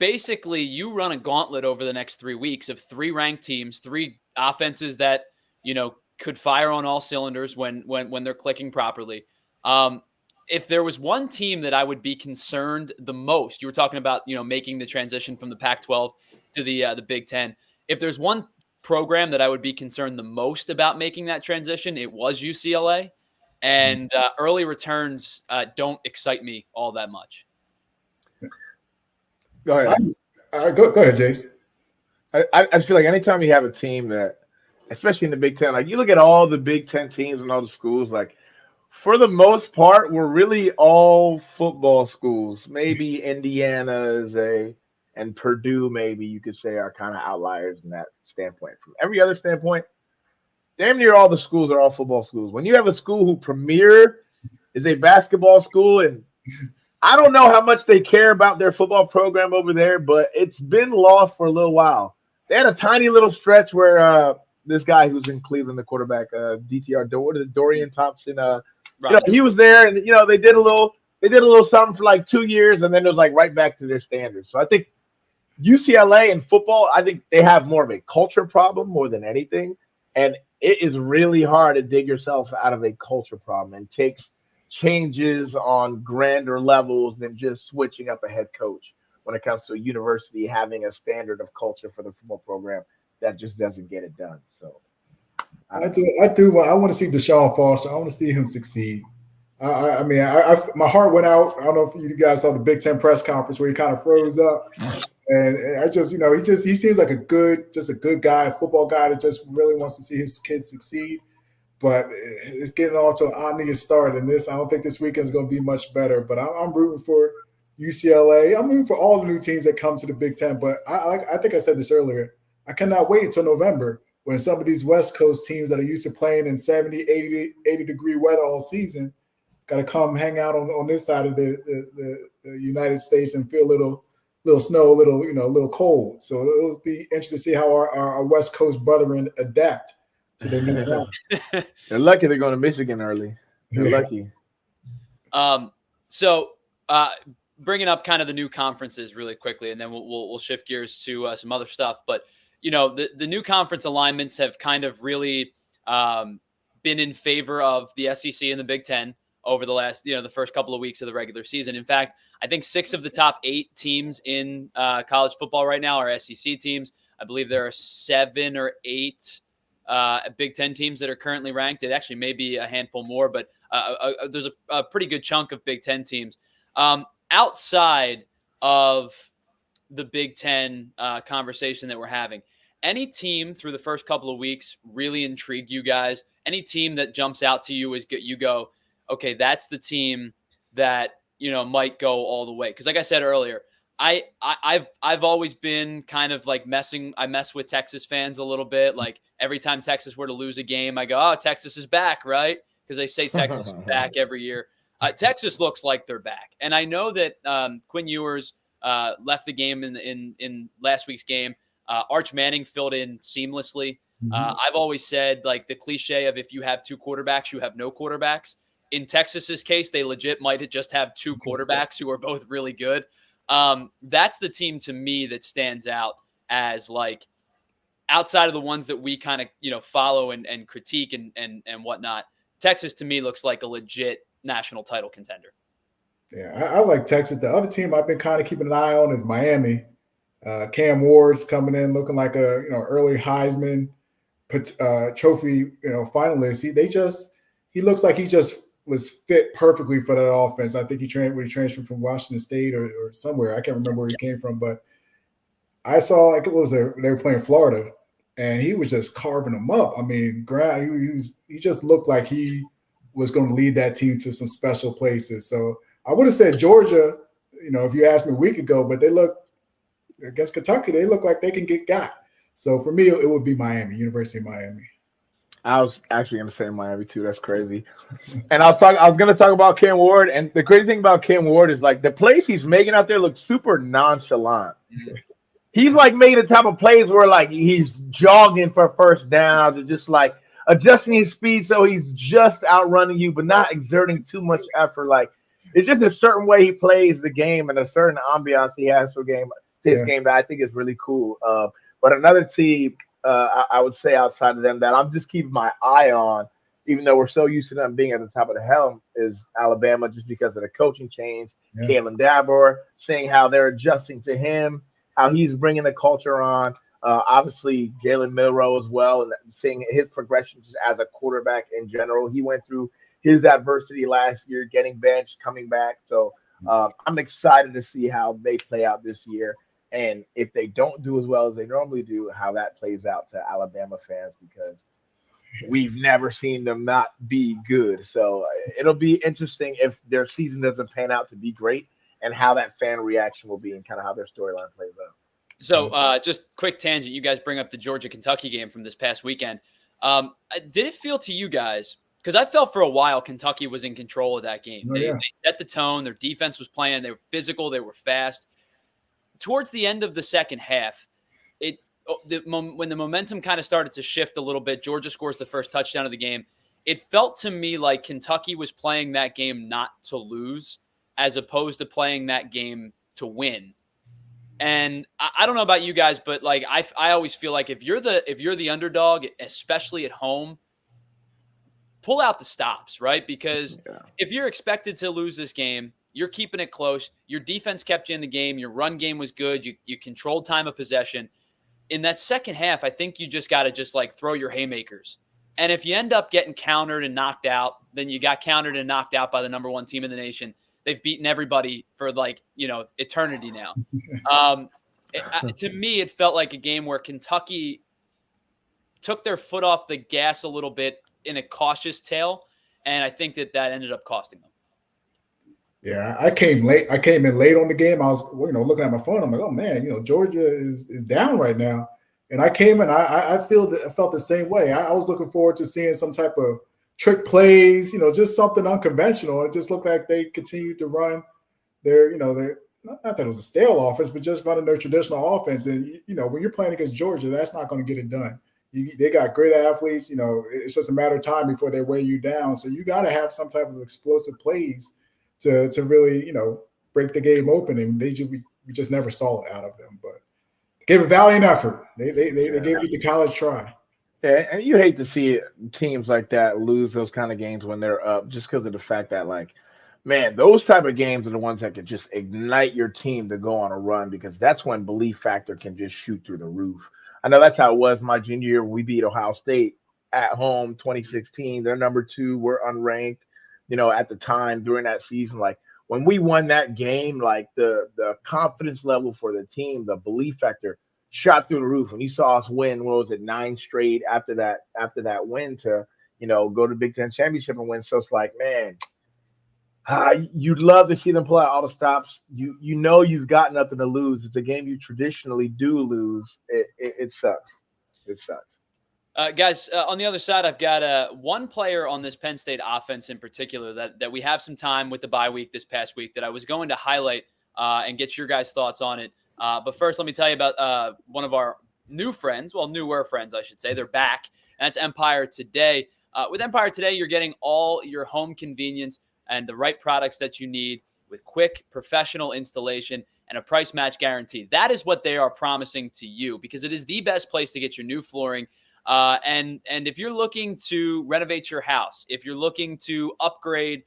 S1: basically, you run a gauntlet over the next 3 weeks of 3 ranked teams, 3 offenses that could fire on all cylinders when they're clicking properly. If there was one team that I would be concerned the most, you were talking about making the transition from the Pac-12 to the Big Ten. If there's one program that I would be concerned the most about making that transition, it was UCLA. And early returns don't excite me all that much.
S3: Go ahead.
S2: Go ahead, Jace.
S3: I feel like anytime you have a team that, especially in the Big Ten, like you look at all the Big Ten teams and all the schools, like for the most part, we're really all football schools. Maybe Indiana and Purdue, maybe you could say, are kind of outliers in that standpoint. From every other standpoint, damn near all the schools are all football schools. When you have a school who premier is a basketball school, and I don't know how much they care about their football program over there, but it's been lost for a little while. They had a tiny little stretch where this guy who's in Cleveland, the quarterback, Dorian Thompson, he was there, and they did a little something for like 2 years, and then it was like right back to their standards. So I think UCLA in football, I think they have more of a culture problem more than anything, and it is really hard to dig yourself out of a culture problem, and takes changes on grander levels than just switching up a head coach when it comes to a university having a standard of culture for the football program that just doesn't get it done. So
S2: I want to see Deshaun Foster. I want to see him succeed. I mean, my heart went out. I don't know if you guys saw the Big Ten press conference where he kind of froze up, and I just, he seems like a good guy, a football guy that just really wants to see his kids succeed. But it's getting off to an ominous start in this. I don't think this weekend is going to be much better, but I'm rooting for UCLA. I'm rooting for all the new teams that come to the Big Ten. But I think I said this earlier. I cannot wait until November when some of these West Coast teams that are used to playing in 70, 80 degree weather all season got to come hang out on this side of the United States and feel a little snow, a little cold. So it'll be interesting to see how our West Coast brethren adapt to their new climate.
S3: They're lucky they're going to Michigan early. They're lucky.
S1: So bringing up kind of the new conferences really quickly, and then we'll shift gears to some other stuff. But the new conference alignments have kind of really been in favor of the SEC and the Big Ten over the last, the first couple of weeks of the regular season. In fact, I think 6 of the top 8 teams in college football right now are SEC teams. I believe there are 7 or 8 Big Ten teams that are currently ranked. It actually may be a handful more, but there's a pretty good chunk of Big Ten teams. Outside of the Big Ten conversation that we're having, any team through the first couple of weeks really intrigued you guys? Any team that jumps out to you you go, okay, that's the team that might go all the way? Because like I said earlier, I've always been kind of like I mess with Texas fans a little bit. Like every time Texas were to lose a game, I go, oh, Texas is back, right? Because they say Texas is back every year. Texas looks like they're back. And I know that Quinn Ewers left the game in last week's game. Arch Manning filled in seamlessly. I've always said, like, the cliche of if you have 2 quarterbacks, you have no quarterbacks. In Texas's case, they legit might just have 2 quarterbacks who are both really good. That's the team to me that stands out as, like, outside of the ones that we kind of, follow and critique and whatnot. Texas to me looks like a legit national title contender.
S2: Yeah, I like Texas. The other team I've been kind of keeping an eye on is Miami. Cam Ward's coming in looking like a early Heisman trophy finalist. He looks like he just was fit perfectly for that offense. I think he transferred from Washington State or somewhere. I can't remember where he came from, but I saw they were playing Florida, and he was just carving them up. I mean, he just looked like he was going to lead that team to some special places. So I would have said Georgia, if you asked me a week ago, but they look against Kentucky, they look like they can get got. So for me, it would be Miami, University of Miami.
S3: I was actually going to say Miami too. That's crazy. And I was going to talk about Cam Ward. And the crazy thing about Cam Ward is, like, the plays he's making out there look super nonchalant. He's like making the type of plays where, like, he's jogging for first downs and just like adjusting his speed so he's just outrunning you, but not exerting too much effort. Like, it's just a certain way he plays the game and a certain ambiance he has for game that I think is really cool. But another team, I would say outside of them that I'm just keeping my eye on, even though we're so used to them being at the top of the helm, is Alabama, just because of the coaching change. Yeah. Kalen Dabber, seeing how they're adjusting to him, how he's bringing the culture on. Obviously, Jalen Milroe as well, and seeing his progression just as a quarterback in general. He went through his adversity last year, getting benched, coming back. So I'm excited to see how they play out this year. And if they don't do as well as they normally do, how that plays out to Alabama fans, because we've never seen them not be good. So it'll be interesting if their season doesn't pan out to be great and how that fan reaction will be and kind of how their storyline plays out.
S1: So just quick tangent. You guys bring up the Georgia-Kentucky game from this past weekend. Did it feel to you guys, because I felt for a while Kentucky was in control of that game. They set the tone. Their defense was playing. They were physical. They were fast. Towards the end of the second half, when the momentum kind of started to shift a little bit, Georgia scores the first touchdown of the game. It felt to me like Kentucky was playing that game not to lose, as opposed to playing that game to win. And I don't know about you guys, but like I always feel like if you're the underdog, especially at home, pull out the stops, right? Because if you're expected to lose this game, you're keeping it close. Your defense kept you in the game. Your run game was good. You controlled time of possession. In that second half, I think you just got to just like throw your haymakers. And if you end up getting countered and knocked out, then you got countered and knocked out by the number 1 team in the nation. They've beaten everybody for eternity now. To me, it felt like a game where Kentucky took their foot off the gas a little bit in a cautious tail. And I think that ended up costing them.
S2: Yeah, I came late. I came in late on the game. I was, looking at my phone. I'm like, oh man, Georgia is down right now. And I came in. I felt the same way. I was looking forward to seeing some type of trick plays. Just something unconventional. It just looked like they continued to run their, not that it was a stale offense, but just running their traditional offense. And when you're playing against Georgia, that's not going to get it done. They got great athletes. It's just a matter of time before they wear you down. So you got to have some type of explosive plays to really, break the game open. And we just never saw it out of them. But gave a valiant effort. They gave it the college try.
S3: Yeah, and you hate to see teams like that lose those kind of games when they're up, just because of the fact that, like, man, those type of games are the ones that can just ignite your team to go on a run, because that's when belief factor can just shoot through the roof. I know that's how it was my junior year. We beat Ohio State at home, 2016. They're number 2. We're unranked. At the time during that season, like when we won that game, like the confidence level for the team, the belief factor shot through the roof. When you saw us win, what was it, 9 straight after that win to, go to the Big Ten championship and win. So it's like, man, you'd love to see them pull out all the stops. You've got nothing to lose. It's a game you traditionally do lose. It sucks. It sucks.
S1: Guys, on the other side, I've got one player on this Penn State offense in particular that we have some time with the bye week this past week that I was going to highlight and get your guys' thoughts on it. But first, let me tell you about one of our newer friends, I should say. They're back, and that's Empire Today. With Empire Today, you're getting all your home convenience and the right products that you need with quick, professional installation and a price match guarantee. That is what they are promising to you, because it is the best place to get your new flooring. And if you're looking to renovate your house, if you're looking to upgrade,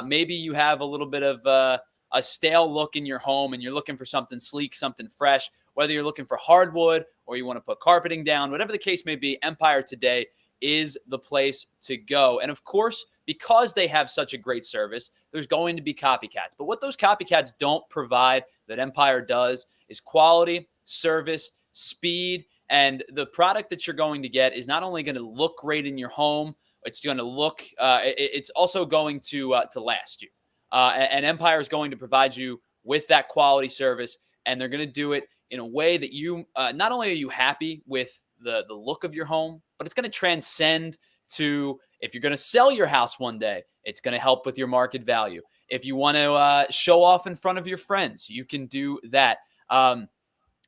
S1: maybe you have a little bit of a stale look in your home and you're looking for something sleek, something fresh, whether you're looking for hardwood or you want to put carpeting down, whatever the case may be, Empire Today is the place to go. And of course, because they have such a great service, there's going to be copycats. But what those copycats don't provide that Empire does is quality, service, speed, and the product that you're going to get is not only going to look great in your home, it's going to look, it's also going to last you. And Empire is going to provide you with that quality service, and they're going to do it in a way that you, not only are you happy with the look of your home, but it's going to transcend to, if you're going to sell your house one day, it's going to help with your market value. If you want to show off in front of your friends, you can do that.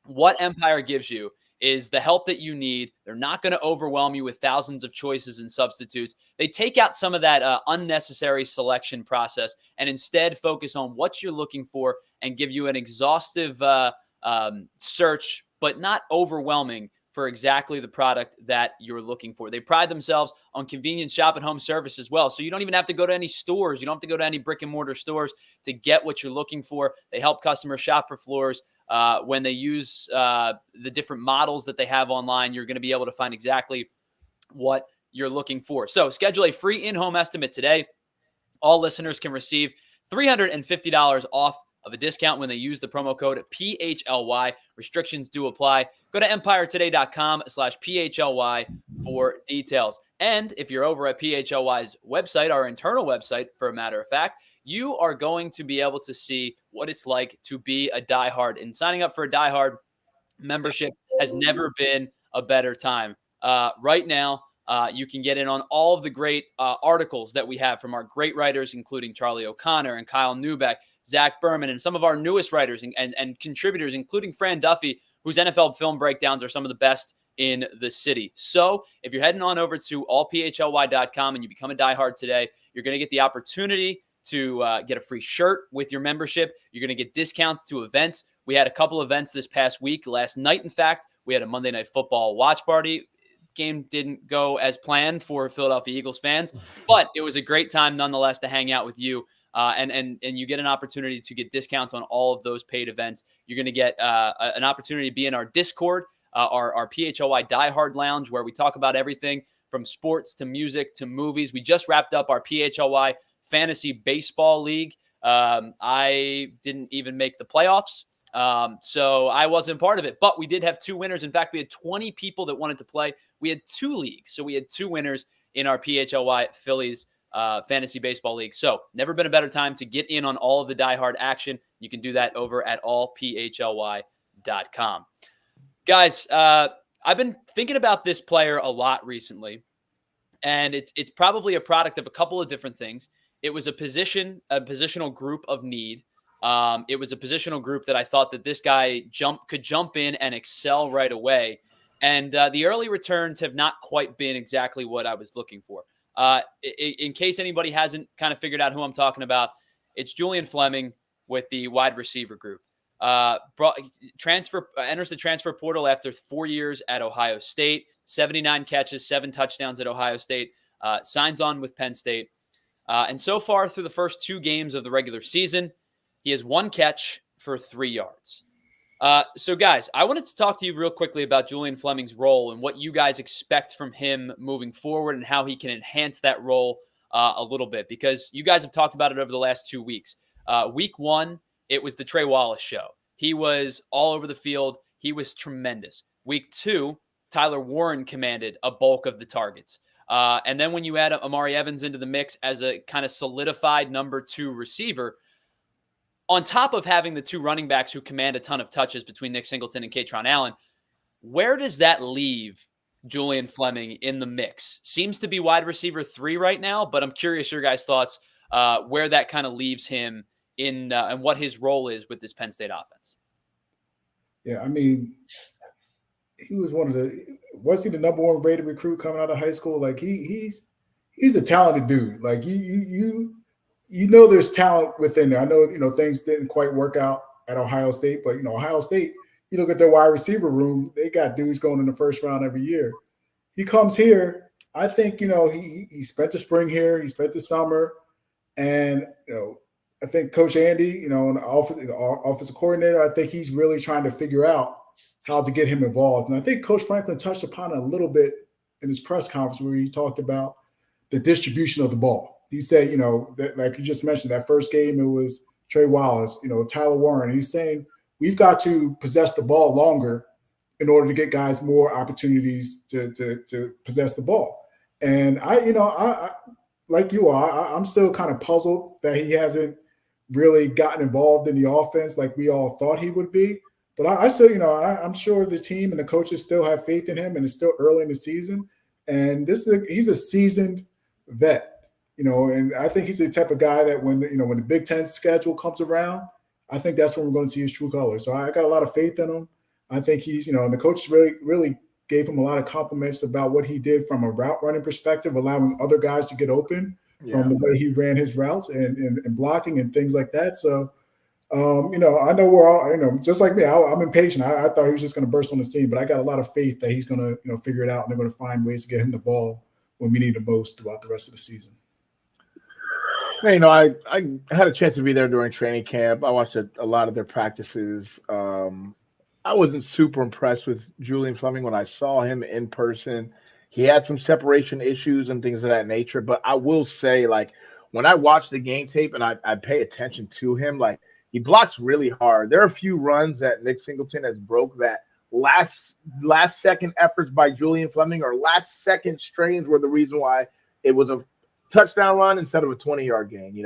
S1: What Empire gives you is the help that you need. They're not going to overwhelm you with thousands of choices and substitutes. They take out some of that unnecessary selection process and instead focus on what you're looking for and give you an exhaustive search, but not overwhelming, for exactly the product that you're looking for. They pride themselves on convenient shop and home service as well. So you don't even have to go to any stores. You don't have to go to any brick and mortar stores to get what you're looking for. They help customers shop for floors. When they use the different models that they have online, you're going to be able to find exactly what you're looking for. So schedule a free in-home estimate today. All listeners can receive $350 off of a discount when they use the promo code PHLY. Restrictions do apply. Go to empiretoday.com/PHLY for details. And if you're over at PHLY's website, our internal website, for a matter of fact, you are going to be able to see what it's like to be a diehard. And signing up for a diehard membership has never been a better time. Right now, you can get in on all of the great articles that we have from our great writers, including Charlie O'Connor and Kyle Newbeck, Zach Berman, and some of our newest writers and contributors, including Fran Duffy, whose NFL film breakdowns are some of the best in the city. So if you're heading on over to allphly.com and you become a diehard today, you're going to get the opportunity to get a free shirt with your membership. You're going to get discounts to events. We had a couple events this past week. Last night, in fact, we had a Monday Night Football watch party. Game didn't go as planned for Philadelphia Eagles fans, but it was a great time nonetheless to hang out with you. And you get an opportunity to get discounts on all of those paid events. You're going to get an opportunity to be in our Discord, our PHLY Diehard Lounge, where we talk about everything from sports to music to movies. We just wrapped up our PHLY Fantasy Baseball League. I didn't even make the playoffs, so I wasn't part of it. But we did have 2 winners. In fact, we had 20 people that wanted to play. We had 2 leagues, so we had 2 winners in our PHLY Phillies fantasy baseball league. So never been a better time to get in on all of the diehard action. You can do that over at allphly.com. Guys, I've been thinking about this player a lot recently, and it's probably a product of a couple of different things. It was a positional group of need. It was a positional group that I thought that this guy could jump in and excel right away. And the early returns have not quite been exactly what I was looking for. In case anybody hasn't kind of figured out who I'm talking about, it's Julian Fleming with the wide receiver group. Enters the transfer portal after 4 years at Ohio State, 79 catches, 7 touchdowns at Ohio State, signs on with Penn State. And so far through the first 2 games of the regular season, he has 1 catch for 3 yards. So guys, I wanted to talk to you real quickly about Julian Fleming's role and what you guys expect from him moving forward and how he can enhance that role a little bit, because you guys have talked about it over the last 2 weeks. Week 1, it was the Trey Wallace show. He was all over the field. He was tremendous. Week 2, Tyler Warren commanded a bulk of the targets. And then when you add Amari Evans into the mix as a kind of solidified number 2 receiver, on top of having the 2 running backs who command a ton of touches between Nick Singleton and Katron Allen, where does that leave Julian Fleming in the mix? Seems to be wide receiver 3 right now, but I'm curious your guys' thoughts where that kind of leaves him in and what his role is with this Penn State offense.
S2: Yeah, I mean, he was was he the number 1 rated recruit coming out of high school? Like he's a talented dude. Like you there's talent within there. I know, things didn't quite work out at Ohio State, but Ohio State, you look at their wide receiver room, they got dudes going in the first round every year. He comes here, I think, he spent the spring here, he spent the summer, and I think Coach Andy, an offensive coordinator, I think he's really trying to figure out how to get him involved. And I think Coach Franklin touched upon it a little bit in his press conference where he talked about the distribution of the ball. He said, that, like you just mentioned, that first game, it was Trey Wallace, Tyler Warren. He's saying we've got to possess the ball longer in order to get guys more opportunities to possess the ball. And I like you are, I'm still kind of puzzled that he hasn't really gotten involved in the offense like we all thought he would be. But I still, I'm sure the team and the coaches still have faith in him, and it's still early in the season. And he's a seasoned vet. And I think he's the type of guy that when the Big Ten schedule comes around, I think that's when we're going to see his true colors. So I got a lot of faith in him. I think he's, and the coach really gave him a lot of compliments about what he did from a route running perspective, allowing other guys to get open from the way he ran his routes and blocking and things like that. So, I know we're all, just like me, I'm impatient. I thought he was just going to burst on the scene, but I got a lot of faith that he's going to, figure it out, and they're going to find ways to get him the ball when we need the most throughout the rest of the season.
S3: Hey, I had a chance to be there during training camp. I watched a lot of their practices. I wasn't super impressed with Julian Fleming when I saw him in person. He had some separation issues and things of that nature. But I will say, like, when I watch the game tape and I pay attention to him, like, he blocks really hard. There are a few runs that Nick Singleton has broke that last second efforts by Julian Fleming or last second strains were the reason why it was a touchdown run instead of a 20-yard gain,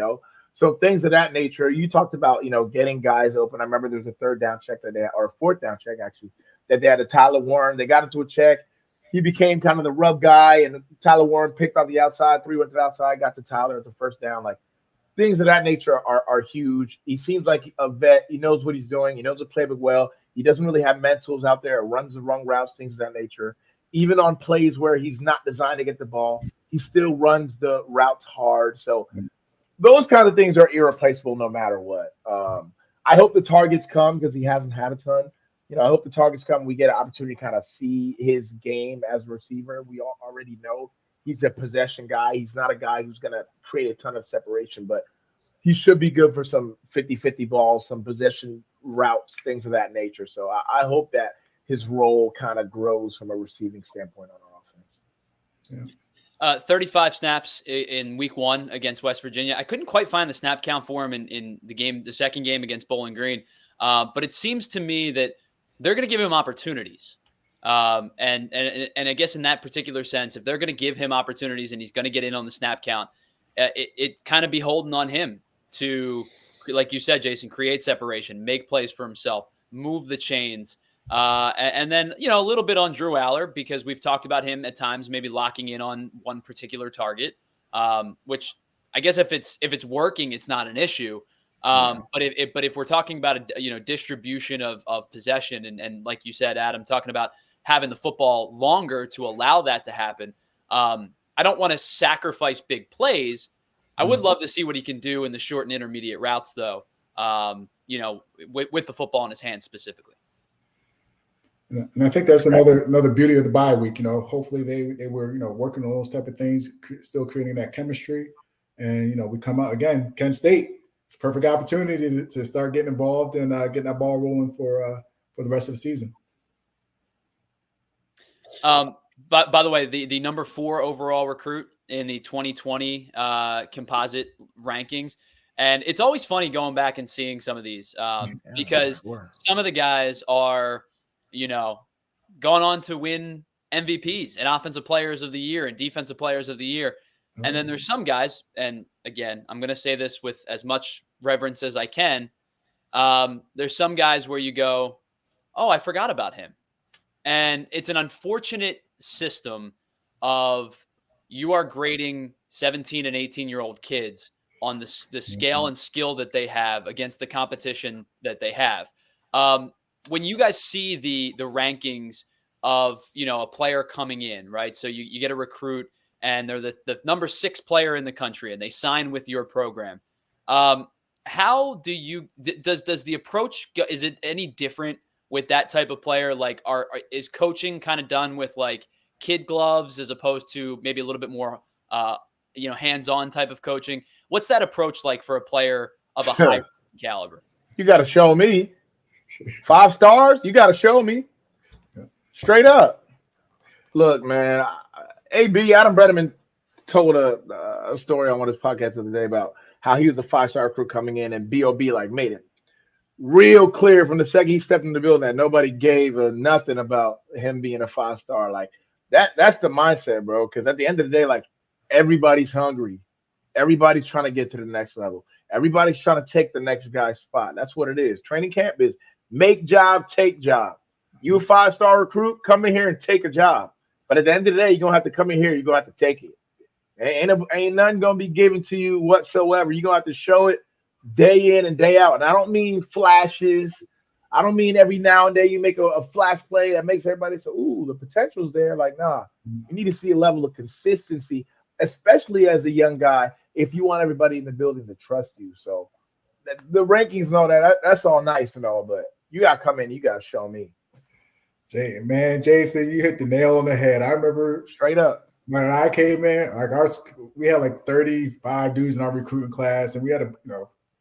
S3: So things of that nature. You talked about, getting guys open. I remember there was a 3rd down check that they had, or a 4th down check, actually, that they had to Tyler Warren. They got into a check. He became kind of the rub guy, and Tyler Warren picked on the outside. 3 went to the outside, got to Tyler at the 1st down. Like, things of that nature are huge. He seems like a vet. He knows what he's doing. He knows the playbook well. He doesn't really have mentals out there, runs the wrong routes, things of that nature. Even on plays where he's not designed to get the ball, he still runs the routes hard. So those kind of things are irreplaceable no matter what. I hope the targets come because he hasn't had a ton. I hope the targets come. We get an opportunity to kind of see his game as a receiver. We all already know he's a possession guy. He's not a guy who's going to create a ton of separation, but he should be good for some 50-50 balls, some possession routes, things of that nature. So I hope that his role kind of grows from a receiving standpoint on our offense.
S2: Yeah.
S1: 35 snaps in week 1 against West Virginia. I couldn't quite find the snap count for him in the second game against Bowling Green. But it seems to me that they're going to give him opportunities. And I guess in that particular sense, if they're going to give him opportunities and he's going to get in on the snap count, it kind of beholden on him to, like you said, Jason, create separation, make plays for himself, move the chains. And then, a little bit on Drew Allar, because we've talked about him at times, maybe locking in on one particular target, which I guess if it's working, it's not an issue. But if we're talking about distribution of possession, and like you said, Adam, talking about having the football longer to allow that to happen, I don't want to sacrifice big plays. I would love to see what he can do in the short and intermediate routes, though. With the football in his hands specifically.
S2: And I think that's another beauty of the bye week. Hopefully they were working on those type of things, still creating that chemistry. And we come out again, Penn State. It's a perfect opportunity to start getting involved and getting that ball rolling for the rest of the season.
S1: But by the way, the number 4 overall recruit in the 2020 composite rankings. And it's always funny going back and seeing some of these because some of the guys are, going on to win MVPs and offensive players of the year and defensive players of the year. And then there's some guys, and again, I'm going to say this with as much reverence as I can. There's some guys where you go, oh, I forgot about him. And it's an unfortunate system of you are grading 17 and 18-year-old kids on the scale and skill that they have against the competition that they have. When you guys see the rankings of, a player coming in, right? So you get a recruit and they're the number 6 player in the country and they sign with your program. How do you, does the approach, is it any different with that type of player? Like is coaching kind of done with like kid gloves as opposed to maybe a little bit more, hands-on type of coaching? What's that approach like for a player of a high caliber?
S3: You got to show me 5 stars. You got to show me straight up. Look, man, Adam Bredeman told a story on one of his podcasts the other day about how he was a 5-star recruit coming in and B.O.B. made it real clear from the second he stepped in the building that nobody gave a nothing about him being a 5-star. Like that's the mindset, bro. Because at the end of the day, everybody's hungry. Everybody's trying to get to the next level. Everybody's trying to take the next guy's spot. That's what it is. Training camp is make job, take job. You a 5-star recruit, come in here and take a job. But at the end of the day, you're going to have to come in here. You're going to have to take it. Ain't nothing going to be given to you whatsoever. You're going to have to show it day in and day out. And I don't mean flashes. I don't mean every now and then you make a flash play that makes everybody say, ooh, the potential's there. Nah, you need to see a level of consistency, especially as a young guy, if you want everybody in the building to trust you. So the rankings and all that's all nice and all, but you got to come in. You got to show me.
S2: Jason, you hit the nail on the head. I remember
S3: straight up
S2: when I came in, we had 35 dudes in our recruiting class, and we had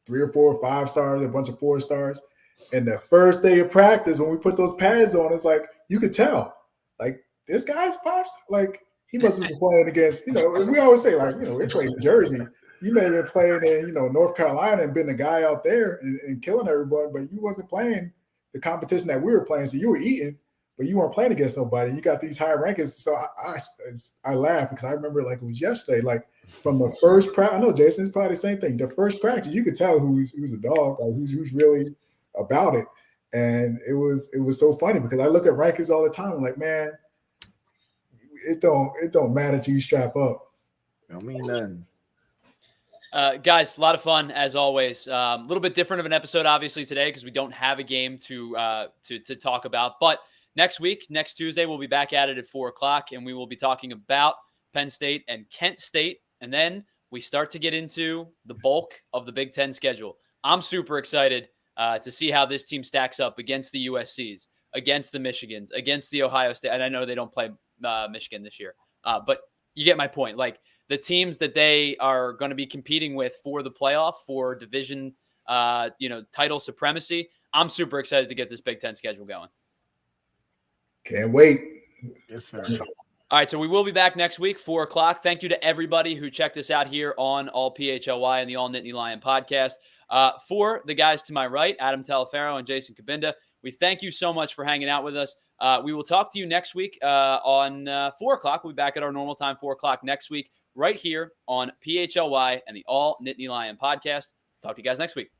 S2: 3 or 4 or 5 stars, a bunch of 4 stars. And the first day of practice, when we put those pads on, it's you could tell, this guy's 5 stars. He must have been playing against, and we always say, we played in Jersey. You may have been playing in, North Carolina and been the guy out there and killing everybody, but you wasn't playing the competition that we were playing. So you were eating, but you weren't playing against nobody. You got these high rankings. So I laugh because I remember it was yesterday, from the first practice. I know Jason's probably the same thing. The first practice, you could tell who's a dog, who's really about it. And it was so funny because I look at rankings all the time. I'm like, man, it don't matter till you strap up.
S3: Don't mean nothing.
S1: Guys, a lot of fun as always. A little bit different of an episode, obviously, today because we don't have a game to talk about. But next Tuesday, we'll be back at it at 4:00, and we will be talking about Penn State and Kent State. And then we start to get into the bulk of the Big Ten schedule. I'm super excited to see how this team stacks up against the USCs, against the Michigans, against the Ohio State. And I know they don't play Michigan this year, but you get my point. The teams that they are going to be competing with for the playoff, for division, title supremacy. I'm super excited to get this Big Ten schedule going.
S2: Can't wait.
S3: Yes, sir.
S1: All right, so we will be back next week, 4:00. Thank you to everybody who checked us out here on All PHLY and the All Nittany Lion podcast. For the guys to my right, Adam Taliaferro and Jason Cabinda, we thank you so much for hanging out with us. We will talk to you next week on 4:00. We'll be back at our normal time, 4:00 next week. right here on PHLY and the All Nittany Lion podcast. Talk to you guys next week.